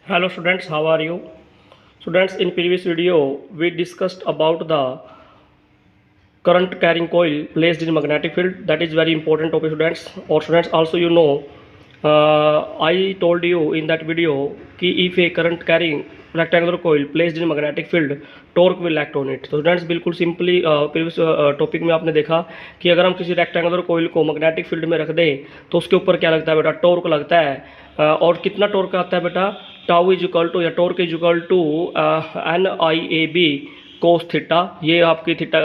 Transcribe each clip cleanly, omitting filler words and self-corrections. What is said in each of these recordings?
Hello students, how are you? Students, in previous video we discussed about the current carrying coil placed in magnetic field. That is very important topic, students. Or students, also you know, I told you in that video कि if a current carrying rectangular coil placed in magnetic field, torque will act on it. तो students बिल्कुल simply previous topic में आपने देखा कि अगर हम किसी रेक्टेंगुलर कोयल को मैग्नेटिक फील्ड में रख दें तो उसके ऊपर क्या लगता है बेटा, टॉर्क लगता है। और कितना टॉर्क आता है बेटा, टाउ इज इक्वल टू या torque is equal to NIAB cos theta. ये आपकी थीटा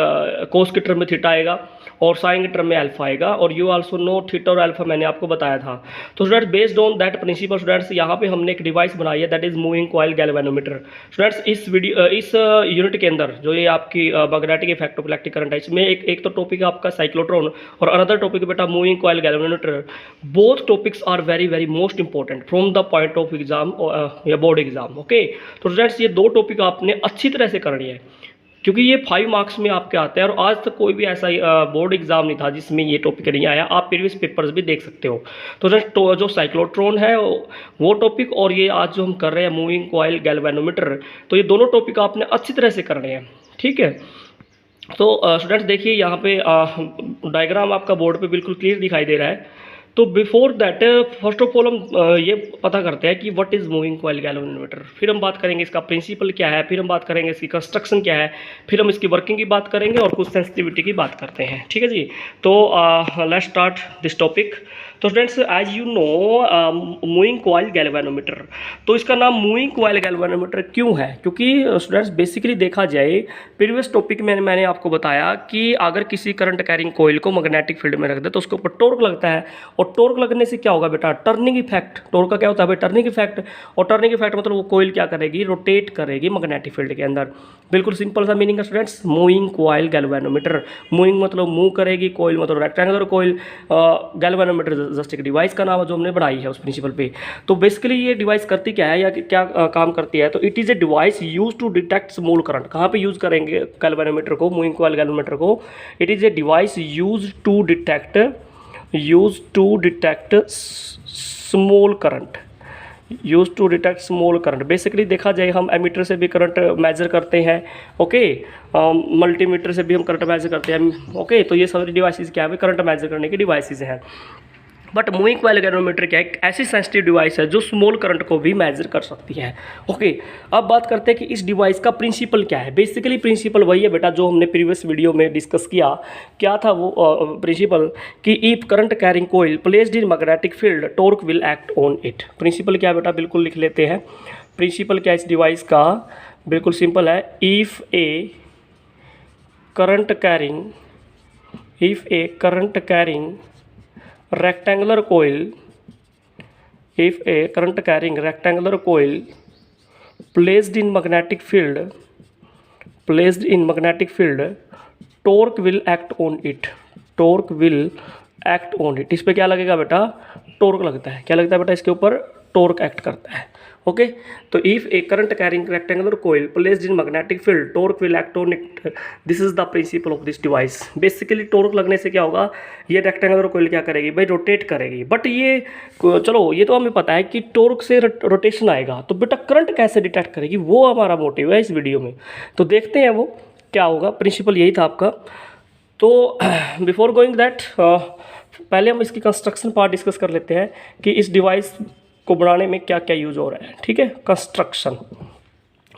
कोस के टर्म में थीटा आएगा और साइन के टर्म में अल्फा आएगा। और यू आल्सो नो थीटा और अल्फा मैंने आपको बताया था। तो students based on that principle students यहाँ पे हमने एक डिवाइस बनाई है, that is moving coil galvanometer. Students इस यूनिट के अंदर जो ये आपकी magnetic effect of electric current है, इसमें एक तो टॉपिक है आपका साइक्लोट्रॉन और अनदर टॉपिक बेटा moving coil galvanometer. Both topics are very very most important from the point of exam या बोर्ड एग्जाम। ओके, तो स्टूडेंट्स ये दो टॉपिक आपने अच्छी तरह से करनी है क्योंकि ये 5 मार्क्स में आपके आते हैं और आज तक कोई भी ऐसा बोर्ड एग्जाम नहीं था जिसमें ये टॉपिक नहीं आया। आप प्रीवियस पेपर्स भी देख सकते हो। तो जो साइक्लोट्रॉन है वो टॉपिक और ये आज जो हम कर रहे हैं मूविंग कॉइल गैल्वेनोमीटर, तो ये दोनों टॉपिक आपने अच्छी तरह से करने हैं, ठीक है। तो स्टूडेंट्स देखिए यहाँ पे डायग्राम आपका बोर्ड पे बिल्कुल क्लियर दिखाई दे रहा है। तो before that first of all हम ये पता करते हैं कि what is moving coil galvanometer. फिर हम बात करेंगे इसका प्रिंसिपल क्या है, फिर हम बात करेंगे इसकी कंस्ट्रक्शन क्या है, फिर हम इसकी वर्किंग की बात करेंगे और कुछ सेंसिटिविटी की बात करते हैं, ठीक है जी। तो लेट्स स्टार्ट दिस टॉपिक। तो students as you know moving coil galvanometer, तो इसका नाम मूविंग कॉइल गैल्वेनोमीटर क्यों है? क्योंकि स्टूडेंट्स बेसिकली देखा जाए प्रीवियस टॉपिक में मैंने आपको बताया कि अगर किसी करंट कैरिंग कॉइल को मैग्नेटिक फील्ड में रख दे तो उसके ऊपर टॉर्क लगता है और टॉर्क लगने से क्या होगा बेटा, टर्निंग इफेक्ट। टॉर्क का क्या होता है बेटा, टर्निंग इफेक्ट। और टर्निंग इफेक्ट मतलब वो कॉइल क्या करेगी, रोटेट करेगी मैग्नेटिक फील्ड के अंदर। बिल्कुल सिंपल सा मीनिंग है students, moving coil galvanometer. Moving मतलब मूव करेगी, कॉइल मतलब रेक्टेंगुलर कॉइल, गैल्वेनोमीटर जस्ट एक डिवाइस का नाम है जो हमने बनाई है उस प्रिंसिपल पे। तो बेसिकली ये डिवाइस करती क्या है या क्या काम करती है, तो it is a device use to detect small current. कहाँ पे यूज करेंगे गैल्वेनोमीटर को, मूविंग कॉइल गैल्वेनोमीटर को? It is a device use to detect small current, use to detect small current. Basically देखा जाए हम एमीटर से भी करंट मेजर करते हैं, ओके, मल्टीमीटर से भी हम करंट मेजर करते हैं, ओके। तो ये सारी डिवाइसेस क्या है, करंट मेजर करने की डिवाइसेस हैं। बट मूविंग कॉइल गैल्वेनोमीटर क्या है, एक ऐसी सेंसिटिव डिवाइस है जो स्मॉल करंट को भी मेजर कर सकती है, ओके। अब बात करते हैं कि इस डिवाइस का प्रिंसिपल क्या है। बेसिकली प्रिंसिपल वही है बेटा जो हमने प्रीवियस वीडियो में डिस्कस किया। क्या था वो प्रिंसिपल कि if current carrying coil placed in magnetic field torque will act on it. Principle क्या है बेटा, बिल्कुल लिख लेते हैं। प्रिंसिपल क्या है इस डिवाइस का, बिल्कुल सिंपल है। If A current carrying rectangular coil, if a current carrying rectangular coil placed in magnetic field, torque will act on it, इस पे क्या लगेगा बेटा, टॉर्क लगता है। क्या लगता है बेटा, इसके ऊपर टॉर्क एक्ट करता है, ओके। तो if a current carrying rectangular coil placed in magnetic field torque will act on it, this is the principle of this device. Basically torque लगने से क्या होगा, ये रेक्टेंगुलर कोइल क्या करेगी भाई, रोटेट करेगी। बट ये चलो ये तो हमें पता है कि टॉर्क से रोटेशन आएगा, तो बेटा करंट कैसे डिटेक्ट करेगी, वो हमारा मोटिव है इस वीडियो में। तो देखते हैं वो क्या होगा। प्रिंसिपल यही था आपका। तो बिफोर गोइंग दैट पहले हम इसकी कंस्ट्रक्शन पार्ट डिस्कस कर लेते हैं कि इस डिवाइस को बनाने में क्या क्या यूज हो रहा है, ठीक है। कंस्ट्रक्शन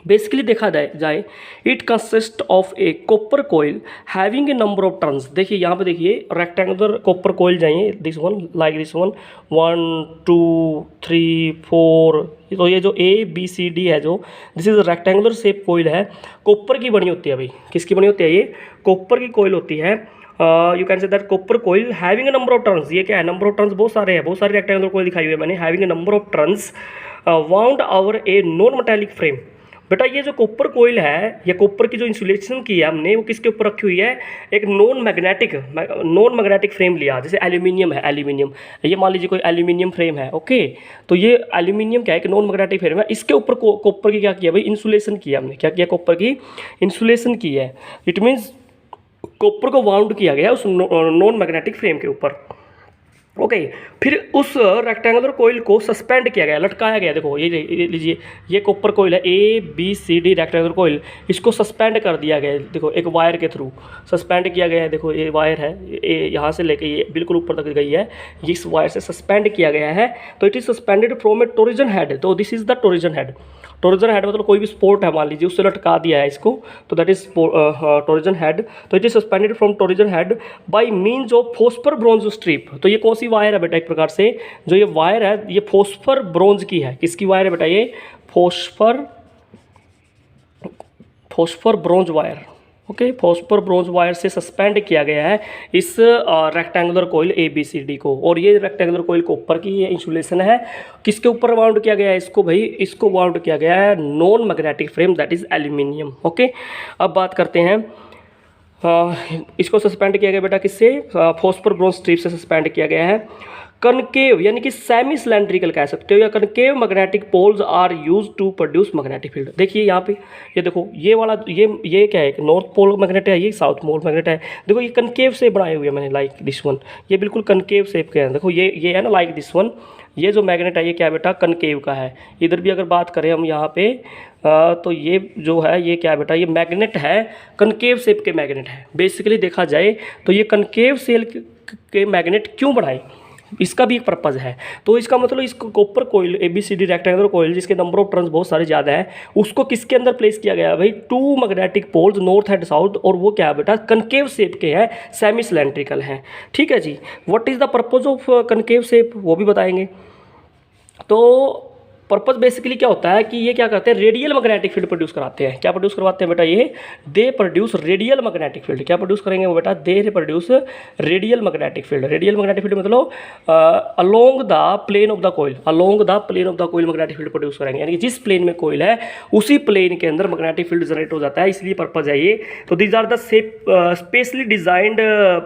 बेसिकली देखा जाए it consist of a copper coil having a number of turns. देखिए यहाँ पे देखिए रेक्टेंगुलर कॉपर कोयल जाइए, this one like this one 1 2 3 4। तो ये जो ABCD है जो दिस इज रेक्टेंगुलर शेप कोयल है, कॉपर की बनी होती है। भाई किसकी बनी होती है, ये कॉपर की कोयल होती है। You can say that copper coil having a number of turns. ये क्या है, नंबर ऑफ टर्न्स बहुत सारे हैं, बहुत सारे रेक्टेंगुलर कोयल दिखाई हुई है मैंने, having a number of turns wound over a non metallic frame. बेटा ये जो कॉपर कोयल है या कॉपर की जो इंसुलेशन की है हमने, वो किसके ऊपर रखी हुई है, एक नॉन मैग्नेटिक फ्रेम लिया। जैसे एल्यूमिनियम है, एल्यूमिनियम ये मान लीजिए कोई एल्यूमिनियम फ्रेम है, ओके। तो ये एल्यूमिनियम क्या है, एक नॉन मैग्नेटिक फ्रेम है, इसके ऊपर कॉपर की क्या किया भाई, इंसुलेशन किया हमने। क्या किया, कॉपर की इंसुलेशन की है। इट मीन्स कॉपर को वाउंड किया गया उस नॉन मैग्नेटिक फ्रेम के ऊपर। ओके। फिर उस रेक्टेंगुलर कोयल को सस्पेंड किया गया, लटकाया गया। देखो ये लीजिए, ये कॉपर कोयल है ABCD रेक्टेंगुलर कोयल, इसको सस्पेंड कर दिया गया है। देखो एक वायर के थ्रू सस्पेंड किया गया है। देखो ये वायर है, ये यहाँ से लेके ये बिल्कुल ऊपर तक गई है, इस वायर से सस्पेंड किया गया है। तो it is suspended from a torsion head. तो this is the torsion head. Torsion head मतलब कोई भी स्पोर्ट है मान लीजिए, उससे लटका दिया है इसको, तो दैट इज टोरिजन हेड। तो it is suspended from torsion head by means of phosphor bronze strip. तो ये कौन सी वायर है बेटा, एक प्रकार से जो ये वायर है ये फॉस्फर ब्रॉन्ज की है। किसकी वायर है बेटा, ये phosphor bronze wire. Okay, phosphor bronze wire से सस्पेंड किया गया है इस रेक्टेंगुलर कोयल ABCD को। और ये रेक्टेंगुलर कोयल कॉपर की ये इंसुलेशन है। किसके ऊपर वाउंड किया गया है इसको भाई, इसको वाउंड किया गया है non magnetic frame that is aluminium. Okay, अब बात करते हैं इसको सस्पेंड किया गया बेटा किससे, फॉस्फर ब्रॉन्ज स्ट्रिप से सस्पेंड किया गया है। कनकेव यानी कि सेमी सिलेंड्रिकल कह सकते हो, या concave magnetic poles are use to produce magnetic field. देखिए यहाँ पे ये देखो, ये वाला ये क्या है, नॉर्थ पोल मैग्नेट है, ये साउथ पोल मैग्नेट है। देखो ये कनकेव से बनाए हुए हैं मैंने, लाइक दिस वन, ये बिल्कुल कनकेव शेप के हैं। देखो ये है ना, लाइक दिस वन, ये जो मैग्नेट है ये क्या बेटा, कनकेव का है। इधर भी अगर बात करें हम यहाँ पे तो ये जो है ये क्या बेटा, ये मैग्नेट है, कनकेव शेप के मैग्नेट है। बेसिकली देखा जाए तो ये कनकेव सेल के मैग्नेट क्यों बनाए, इसका भी एक पर्पज़ है। तो इसका मतलब इस कॉपर कोयल ABCD रेक्टेंगुलर कोयल जिसके नंबर ऑफ टर्न्स बहुत सारे ज़्यादा हैं, उसको किसके अंदर प्लेस किया गया है भाई, 2 magnetic poles north and south, और वो क्या है बेटा, कनकेव शेप के हैं, सेमी सिलेंड्रिकल हैं। ठीक है जी। What is the purpose of concave shape, वो भी बताएंगे। तो पर्पज़ बेसिकली क्या होता है कि ये क्या करते हैं, रेडियल मैग्नेटिक फील्ड प्रोड्यूस कराते हैं। क्या प्रोड्यूस करवाते हैं बेटा, ये they produce radial magnetic field. क्या प्रोड्यूस करेंगे वो बेटा, they produce radial magnetic field. Radial magnetic field मतलब along the plane of the coil, along the plane of the coil magnetic field produce करेंगे, यानी कि जिस प्लेन में कोयल है उसी प्लेन के अंदर मैग्नेटिक फील्ड जनरेट हो जाता है, इसलिए पर्पज़ है ये। तो these are the specially designed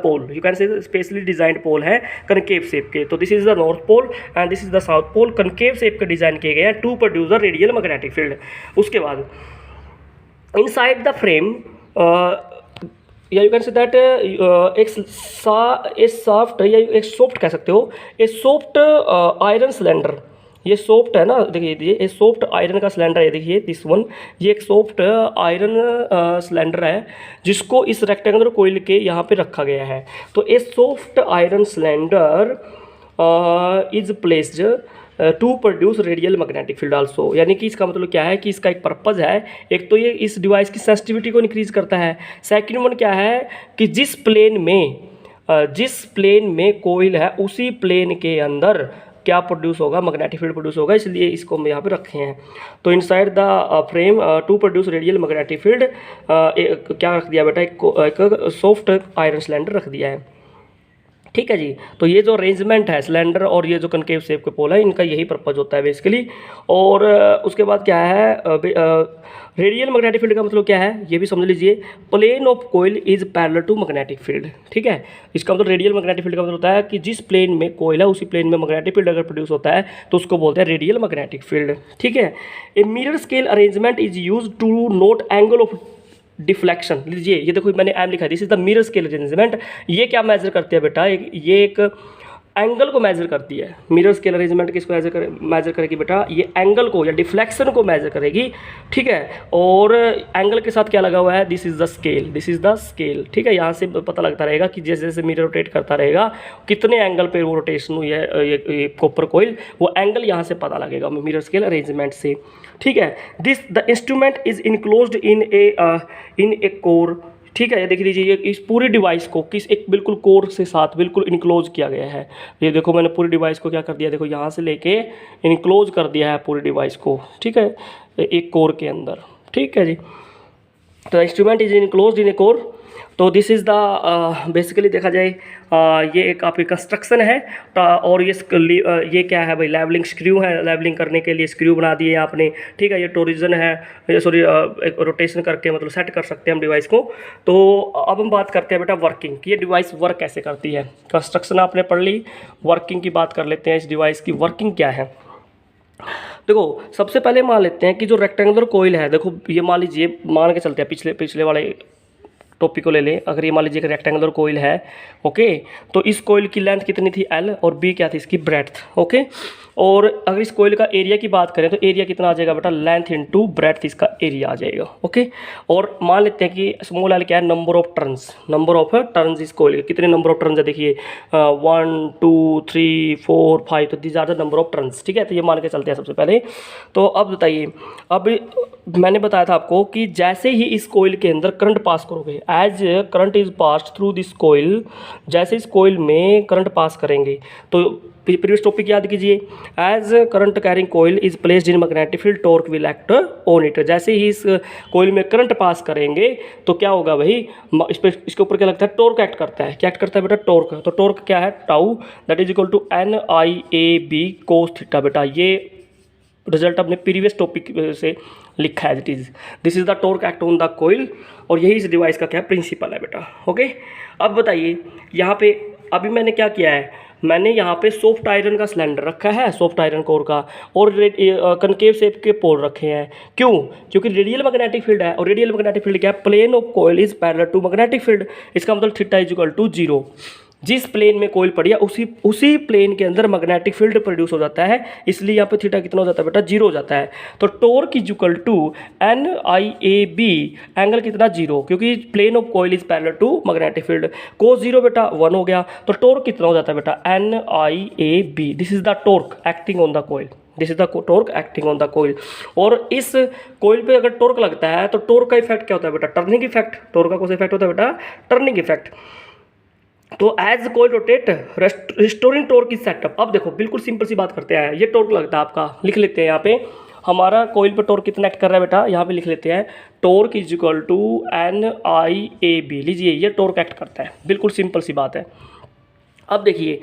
pole, you can say specially designed pole है कनकेव शेप के। तो this is the north pole and this is the south pole, concave shape के डिजाइन किए गए हैं to produce the radial magnetic field. उसके बाद inside the frame या यू कैन से दैट एक सॉफ्ट या एक सॉफ्ट कह सकते हो, ए सॉफ्ट आयरन सिलेंडर। ये सॉफ्ट है ना, देखिए ये सॉफ्ट आयरन का सिलेंडर है, देखिए दिस वन, ये एक सॉफ्ट आयरन सिलेंडर है जिसको इस रेक्टेंगुलर कोयल के यहाँ पे रखा गया है। तो a soft iron cylinder is placed to produce radial magnetic field also. यानी कि इसका मतलब क्या है कि इसका एक पर्पज़ है, एक तो ये इस डिवाइस की सेंसिटिविटी को इंक्रीज करता है, सेकंड वन क्या है कि जिस प्लेन में कोयल है उसी प्लेन के अंदर क्या प्रोड्यूस होगा, मैग्नेटिक फील्ड प्रोड्यूस होगा, इसलिए इसको हम यहाँ पे रखे हैं। तो inside the frame to produce radial magnetic field क्या रख दिया बेटा, एक सॉफ्ट आयरन सिलेंडर रख दिया है। ठीक है जी। तो ये जो अरेंजमेंट है सिलेंडर और ये जो कनकेव शेप के पोल है, इनका यही पर्पज होता है बेसिकली। और उसके बाद क्या है, रेडियल मैग्नेटिक फील्ड का मतलब क्या है ये भी समझ लीजिए, plane of coil is parallel to magnetic field. ठीक है, इसका मतलब रेडियल मैग्नेटिक फील्ड का मतलब होता है कि जिस प्लेन में कोयल है उसी प्लेन में मैग्नेटिक फील्ड अगर प्रोड्यूस होता है तो उसको बोलते हैं रेडियल मैग्नेटिक फील्ड। ठीक है। A mirror scale arrangement is use to note angle of deflection. लीजिए ये देखो मैंने एम लिखा, this is the mirror scale arrangement. ये क्या मेजर करते हैं बेटा, ये एक एंगल को मेजर करती है। मिरर स्केल अरेंजमेंट किसको मेजर करेगी बेटा, ये एंगल को या डिफ्लेक्शन को मेजर करेगी। ठीक है, और एंगल के साथ क्या लगा हुआ है, this is the scale, this is the scale. ठीक है, यहाँ से पता लगता रहेगा कि जैसे जैसे मिरर रोटेट करता रहेगा कितने एंगल पे वो रोटेशन हुई है ये कॉपर कोयल, वो एंगल यहाँ से पता लगेगा मिरर स्केल अरेंजमेंट से। ठीक है, this the instrument is enclosed in A core. ठीक है, ये देख लीजिए, ये इस पूरी डिवाइस को किस एक बिल्कुल कोर से साथ बिल्कुल इनक्लोज किया गया है। ये देखो मैंने पूरी डिवाइस को क्या कर दिया, देखो यहाँ से लेके इनक्लोज कर दिया है पूरी डिवाइस को। ठीक है, एक कोर के अंदर। ठीक है जी, तो instrument is enclosed in A core. तो दिस इज़ द बेसिकली देखा जाए ये एक आपकी कंस्ट्रक्शन है। और ये क्या है भाई, लेवलिंग स्क्रू है, लेवलिंग करने के लिए स्क्रू बना दिए आपने। ठीक है, ये टोरिजन है, सॉरी एक रोटेशन करके मतलब सेट कर सकते हैं हम डिवाइस को। तो अब हम बात करते हैं बेटा वर्किंग की, ये डिवाइस वर्क कैसे करती है। कंस्ट्रक्शन आपने पढ़ ली, वर्किंग की बात कर लेते हैं, इस डिवाइस की वर्किंग क्या है। देखो सबसे पहले मान लेते हैं कि जो रेक्टेंगुलर कोयल है, देखो ये मान लीजिए, मान के चलते हैं पिछले वाले टॉपिक को ले लें, अगर ये मान लीजिए कि रेक्टेंगुलर कोयल है, ओके, तो इस कोयल की लेंथ कितनी थी L और B क्या थी इसकी ब्रेड्थ, ओके। और अगर इस कोयल का एरिया की बात करें तो एरिया कितना आ जाएगा बेटा, लेंथ इनटू ब्रेड्थ इसका एरिया आ जाएगा, ओके। और मान लेते हैं कि स्मॉल एल क्या है, नंबर ऑफ टर्न्स इस कोयल के, कितने नंबर ऑफ टर्न्स है देखिए 1 2 3 4 5, तो these are the number of turns, ठीक है। तो ये मान के चलते हैं सबसे पहले। तो अब बताइए, अब मैंने बताया था आपको कि जैसे ही इस कोयल के अंदर करंट पास करोगे, as current is passed through this coil, जैसे इस कोयल में करंट पास करेंगे, तो प्रीवियस टॉपिक याद कीजिए, as current carrying coil is placed in magnetic field, torque will act on it. जैसे ही इस कोयल में करंट पास करेंगे तो क्या होगा भाई, इस पे इसके ऊपर क्या लगता है, टॉर्क एक्ट करता है। क्या एक्ट करता है बेटा, टॉर्क। तो टॉर्क क्या है, tau that is equal to NIAB cos theta. बेटा ये रिजल्ट अपने प्रीवियस टॉपिक से लिखा है, this is the torque act on the coil, और यही इस डिवाइस का क्या प्रिंसिपल है बेटा, ओके। अब बताइए यहाँ पे अभी मैंने क्या किया है, मैंने यहाँ पे सॉफ्ट आयरन का सिलेंडर रखा है, सॉफ्ट आयरन कोर का, और कनकेव शेप के पोल रखे हैं। क्यों? क्योंकि रेडियल मैग्नेटिक फील्ड है, और रेडियल मैग्नेटिक फील्ड क्या है, plane of coil is parallel to magnetic field. इसका मतलब थीटा इज इक्वल टू 0। जिस प्लेन में कोयल पड़ी है उसी प्लेन के अंदर मैग्नेटिक फील्ड प्रोड्यूस हो जाता है, इसलिए यहाँ पे थीटा कितना हो जाता है बेटा, 0 हो जाता है। तो torque is equal to NIAB, angle कितना 0, क्योंकि plane of coil is parallel to magnetic field. Cos 0 बेटा 1 हो गया, तो टॉर्क कितना हो जाता है बेटा, NIAB। This is the torque acting on the coil, this is the torque acting on the coil. और इस कोयल पे अगर टॉर्क लगता है तो टॉर्क का इफेक्ट क्या होता है बेटा, टर्निंग इफेक्ट। टॉर्क का कौन सा इफेक्ट होता है बेटा, टर्निंग इफेक्ट। तो as coil rotate restoring torque is set up. अब देखो बिल्कुल सिंपल सी बात करते हैं, ये टॉर्क लगता है आपका, लिख लेते हैं यहाँ पे हमारा कोयल पे टॉर्क कितना एक्ट कर रहा है बेटा, यहाँ पे लिख लेते हैं torque is equal to NIAB। लीजिए ये टॉर्क एक्ट करता है, बिल्कुल सिंपल सी बात है। अब देखिए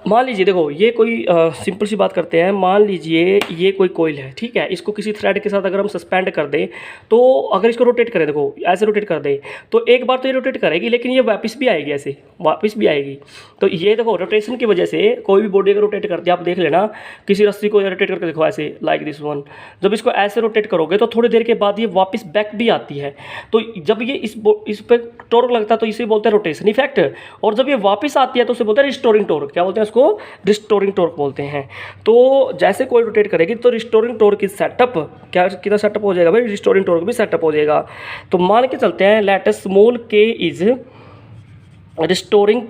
मान लीजिए, देखो ये कोई सिंपल सी बात करते हैं, मान लीजिए ये कोई कोयल है, ठीक है। इसको किसी थ्रेड के साथ अगर हम सस्पेंड कर दें, तो अगर इसको रोटेट करें, देखो ऐसे रोटेट कर दें, तो एक बार तो ये रोटेट करेगी, लेकिन ये वापस भी आएगी, ऐसे वापस भी आएगी। तो ये देखो रोटेशन की वजह से कोई भी बॉडी अगर रोटेट करती है, आप देख लेना, किसी रस्सी को रोटेट करके देखो ऐसे, लाइक दिस वन, जब इसको ऐसे रोटेट करोगे तो थोड़ी देर के बाद ये वापस बैक भी आती है। तो जब ये इस पर टॉर्क लगता है तो इसे बोलते हैं रोटेशन इफेक्ट, और जब ये वापस आती है तो उसे बोलते हैं रिस्टोरिंग टॉर्क। क्या बोलते हैं उसको, रिस्टोरिंग टॉर्क बोलते हैं। तो जैसे कोई रोटेट करेगी तो रिस्टोरिंग टॉर्क इज सेटअप, क्या कितना सेटअप हो जाएगा भाई, रिस्टोरिंग टॉर्क भी सेटअप हो जाएगा। तो मान के चलते हैं let us small k is restoring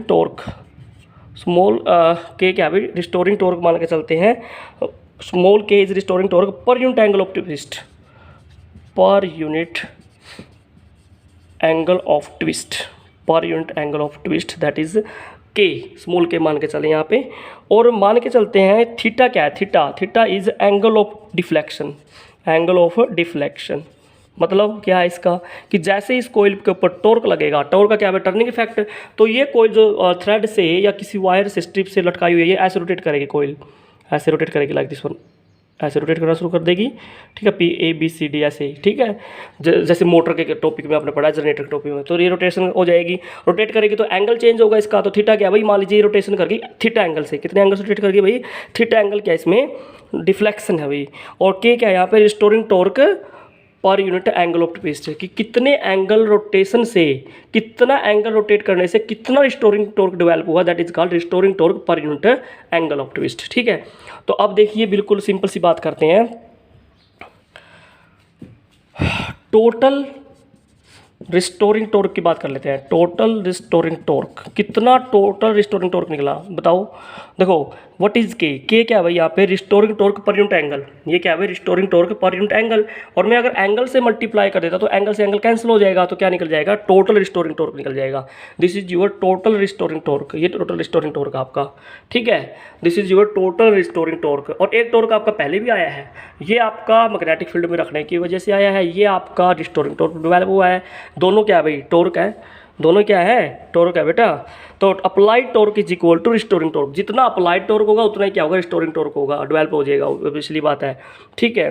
torque, small k क्या भाई, रिस्टोरिंग टॉर्क मान के चलते हैं, small k is restoring torque per unit angle of twist, per unit angle of twist, that is k, small k मान के चले यहाँ पे। और मान के चलते हैं थीटा क्या है, theta is angle of deflection. मतलब क्या है इसका, कि जैसे इस कोयल के ऊपर टॉर्क लगेगा, टॉर्क का क्या है, टर्निंग इफेक्ट, तो ये कोयल जो थ्रेड से या किसी वायर से, स्ट्रिप से लटकाई हुई है, ये ऐसे रोटेट करेगी, कोयल ऐसे रोटेट करेगी, लाइक दिस वन, ऐसे रोटेट करना शुरू कर देगी, ठीक है, PABCD ऐसे ही, ठीक है। जैसे मोटर के टॉपिक में आपने पढ़ा है, जनरेटर के टॉपिक में, तो ये रोटेशन हो जाएगी, रोटेट करेगी तो एंगल चेंज होगा इसका। तो थीटा क्या भाई, मान लीजिए रोटेशन करगी थीटा एंगल से, कितने एंगल से रोटेट करगी भाई, थीटा एंगल क्या इसमें, डिफ्लेक्शन है भाई। और k क्या है यहाँ पे, restoring torque per unit angle of twist, कि कितने एंगल रोटेशन से, कितना एंगल रोटेट करने से कितना रिस्टोरिंग टॉर्क डेवलप हुआ, that is called restoring torque per unit angle of twist, ठीक है। तो अब देखिए बिल्कुल सिंपल सी बात करते हैं, टोटल रिस्टोरिंग टॉर्क की बात कर लेते हैं। टोटल रिस्टोरिंग टॉर्क, कितना टोटल रिस्टोरिंग टॉर्क निकला बताओ। देखो व्हाट इज के क्या है भाई, यहाँ पे restoring torque per unit angle, ये क्या है भाई, restoring torque per unit angle. और मैं अगर एंगल से मल्टीप्लाई कर देता तो एंगल से एंगल कैंसिल हो जाएगा, तो क्या निकल जाएगा, टोटल रिस्टोरिंग टॉर्क निकल जाएगा। This is your total restoring torque, ये टोटल रिस्टोरिंग टॉर्क आपका, ठीक है। This is your total restoring torque. और एक टॉर्क आपका पहले भी आया है, ये आपका मैग्नेटिक फील्ड में रखने की वजह से आया है, ये आपका रिस्टोरिंग टॉर्क डेवलप हुआ है। दोनों क्या है भाई, टॉर्क है, दोनों क्या है, टॉर्क है बेटा। तो applied torque is equal to restoring torque, जितना अप्लाइड टॉर्क होगा उतना ही क्या होगा, रिस्टोरिंग टॉर्क होगा, डेवलप हो जाएगा, पिछली बात है, ठीक है।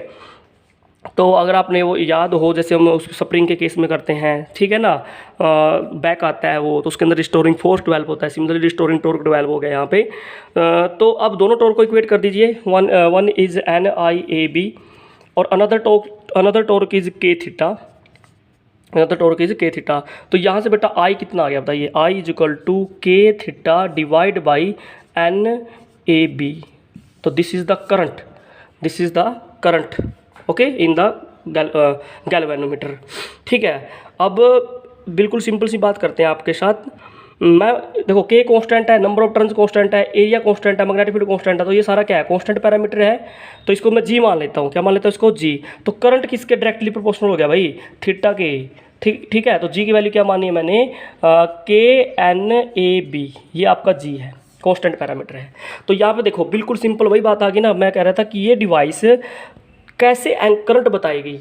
तो अगर आपने वो याद हो, जैसे हम उस स्प्रिंग के केस में करते हैं, ठीक है ना, बैक आता है वो, तो उसके अंदर रिस्टोरिंग फोर्स डेवलप होता है, सिमिलरली रिस्टोरिंग टॉर्क डेवलप हो गया यहाँ पे। तो अब दोनों टॉर्क को इक्वेट कर दीजिए, वन इज NIAB और another another torque is K theta, another torque is K theta. तो यहाँ से बेटा आई कितना आ गया बताइए, I is equal to K theta divide by N A B. तो this is the current, this is the current okay in the galvanometer. ठीक है, अब बिल्कुल सिंपल सी बात करते हैं आपके साथ। मैं देखो के कांस्टेंट है, नंबर ऑफ टर्न्स कांस्टेंट है, एरिया कांस्टेंट है, मैग्नेटिक फील्ड कांस्टेंट है, तो ये सारा क्या है, कांस्टेंट पैरामीटर है। तो इसको मैं जी मान लेता हूँ, क्या मान लेता हूँ इसको, जी। तो करंट किसके डायरेक्टली प्रोपोर्शनल हो गया भाई, थीटा के। ठीक है, तो जी की वैल्यू क्या मानी है मैंने, के एन ए बी, ये आपका जी है, कांस्टेंट पैरामीटर है। तो यहाँ पे देखो बिल्कुल सिंपल वही बात आ गई ना, मैं कह रहा था कि ये डिवाइस कैसे करंट बताएगी,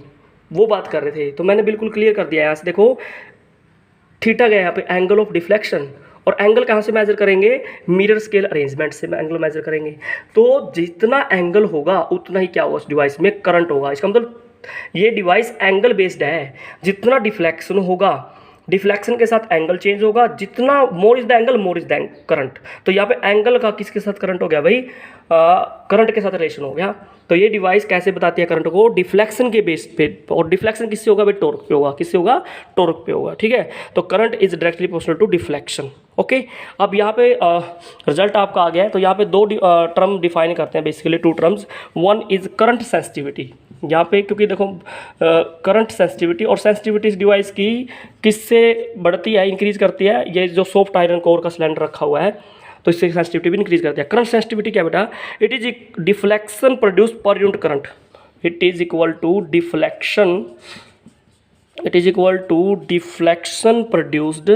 वो बात कर रहे थे। तो मैंने बिल्कुल क्लियर कर दिया है। यहाँ से देखो थीटा गया यहाँ पे एंगल ऑफ डिफ्लेक्शन, और एंगल कहाँ से मेजर करेंगे, मिरर स्केल अरेंजमेंट से एंगल मेजर करेंगे। तो जितना एंगल होगा उतना ही क्या होगा, उस डिवाइस में करंट होगा। इसका मतलब ये डिवाइस एंगल बेस्ड है, जितना डिफ्लेक्शन होगा, डिफ्लेक्शन के साथ एंगल चेंज होगा, जितना मोर is the angle more is the current. तो यहाँ पे एंगल का किसके साथ करंट हो गया भाई, करंट के साथ रिलेशन हो गया। तो ये डिवाइस कैसे बताती है करंट को, डिफ्लेक्शन के बेस पे, और डिफ्लेक्शन किससे होगा भाई, टॉर्क पे होगा, किससे होगा, टॉर्क पे होगा। ठीक है, तो current is directly proportional to deflection. Okay, अब यहाँ पे रिजल्ट आपका आ गया है। तो यहाँ पे दो टर्म डिफाइन करते हैं basically, two terms. One is current sensitivity, यहाँ पे क्योंकि देखो करंट सेंसिटिविटी, और सेंसिटिविटी इस डिवाइस की किससे बढ़ती है, इंक्रीज करती है, ये जो सॉफ्ट आयरन कोर का सिलेंडर रखा हुआ है तो इससे सेंसिटिविटी भी इंक्रीज करती है। करंट सेंसिटिविटी क्या बेटा, it is deflection produce per unit current, it is equal to deflection, it is equal to deflection produced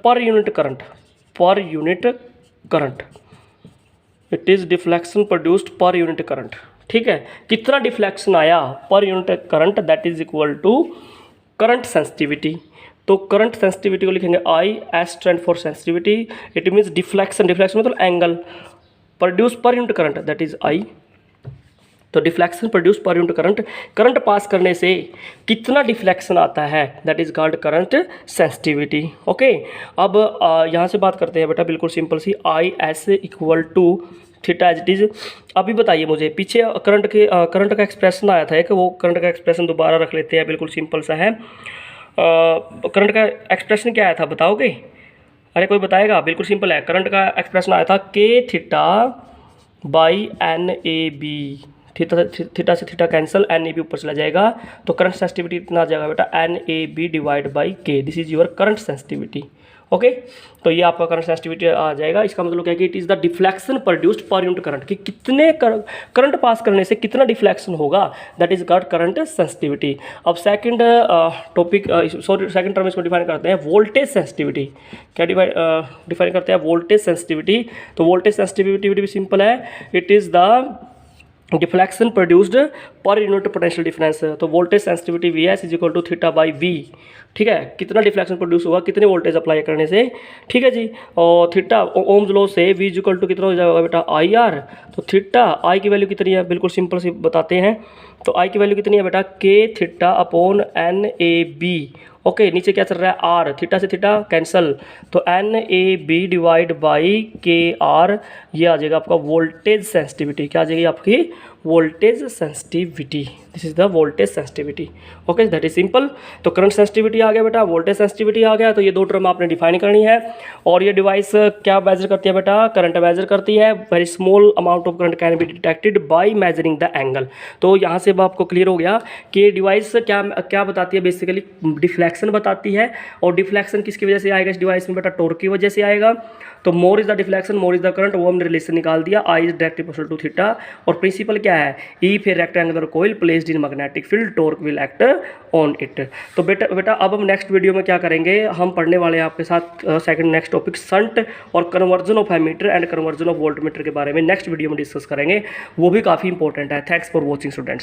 per unit current, per unit current, it is deflection produced per unit current. ठीक है, कितना deflection आया per unit current, that is equal to current sensitivity. तो current sensitivity को लिखेंगे I, S stands for sensitivity, it means deflection, deflection मतलब angle, produce per unit current that is I. तो deflection produce per unit current, current pass करने से कितना deflection आता है, that is called current sensitivity. Okay, अब यहाँ से बात करते हैं बेटा बिल्कुल सिंपल सी, I S equal to theta as it is. अभी बताइए मुझे, पीछे करंट का एक्सप्रेशन आया था कि वो करंट का एक्सप्रेशन दोबारा रख लेते हैं, बिल्कुल सिंपल सा है। करंट का एक्सप्रेशन क्या आया था बताओगे, अरे कोई बताएगा, बिल्कुल सिंपल है। करंट का एक्सप्रेशन आया था K theta by N A B, theta से theta cancel, N A B ऊपर चला जाएगा, तो करंट सेंसिटिविटी इतना आ जाएगा बेटा N A B divide by K, this is your current sensitivity. Okay, तो ये आपका करंट सेंसिटिविटी आ जाएगा। इसका मतलब क्या है कि it is the deflection produced per unit current, कि कितने करंट पास करने से कितना डिफ्लेक्शन होगा, that is called current sensitivity. अब second topic, sorry second term इसको डिफाइन करते हैं वोल्टेज सेंसिटिविटी। क्या डिफाइन करते हैं, वोल्टेज सेंसिटिविटी। तो वोल्टेज सेंसिटिविटी भी सिंपल है, it is the deflection produced per unit potential difference. तो voltage sensitivity V S is equal to theta by we. ठीक है, कितना डिफ्लेक्शन प्रोड्यूस हुआ, कितने वोल्टेज अप्लाई करने से। ठीक है जी, और थीटा ओम्स लॉ से वी इज इक्वल टू कितना हो जाएगा बेटा आई आर। तो थीटा आई की वैल्यू कितनी है, बिल्कुल सिंपल सी बताते हैं। तो आई की वैल्यू कितनी है बेटा, K theta upon N A B. Okay, नीचे क्या चल रहा है, आर, थीटा से थीटा कैंसल, तो N A B divide by K R, ये आ जाएगा आपका वोल्टेज सेंसिटिविटी। क्या आ जाएगी आपकी, voltage sensitivity, this is the voltage sensitivity. Okay, that is simple. तो करंट सेंसिटिविटी आ गया बेटा, वोल्टेज सेंसिटिविटी आ गया, तो ये दो टर्म आपने डिफाइन करनी है। और ये डिवाइस क्या मेजर करती है बेटा, करंट मेजर करती है। Very small amount of current can be detected by measuring the angle. तो यहाँ से अब आपको क्लियर हो गया कि डिवाइस क्या क्या बताती है, बेसिकली डिफ्लेक्शन बताती है। और डिफ्लेक्शन किसकी वजह से आएगा इस डिवाइस में बेटा, टॉर्क की वजह से आएगा। तो more is the deflection more is the current, वो हमने रिलेशन निकाल दिया, I is directly proportional to theta. और प्रिंसिपल क्या है, ई फिर rectangular coil placed in magnetic field, torque will act on it. तो बेटा अब हम नेक्स्ट वीडियो में क्या करेंगे, हम पढ़ने वाले हैं आपके साथ सेकंड नेक्स्ट टॉपिक शंट और conversion of ammeter and conversion of voltmeter के बारे में नेक्स्ट वीडियो में डिस्कस करेंगे, वो भी काफ़ी इंपॉर्टेंट है। Thanks for watching students.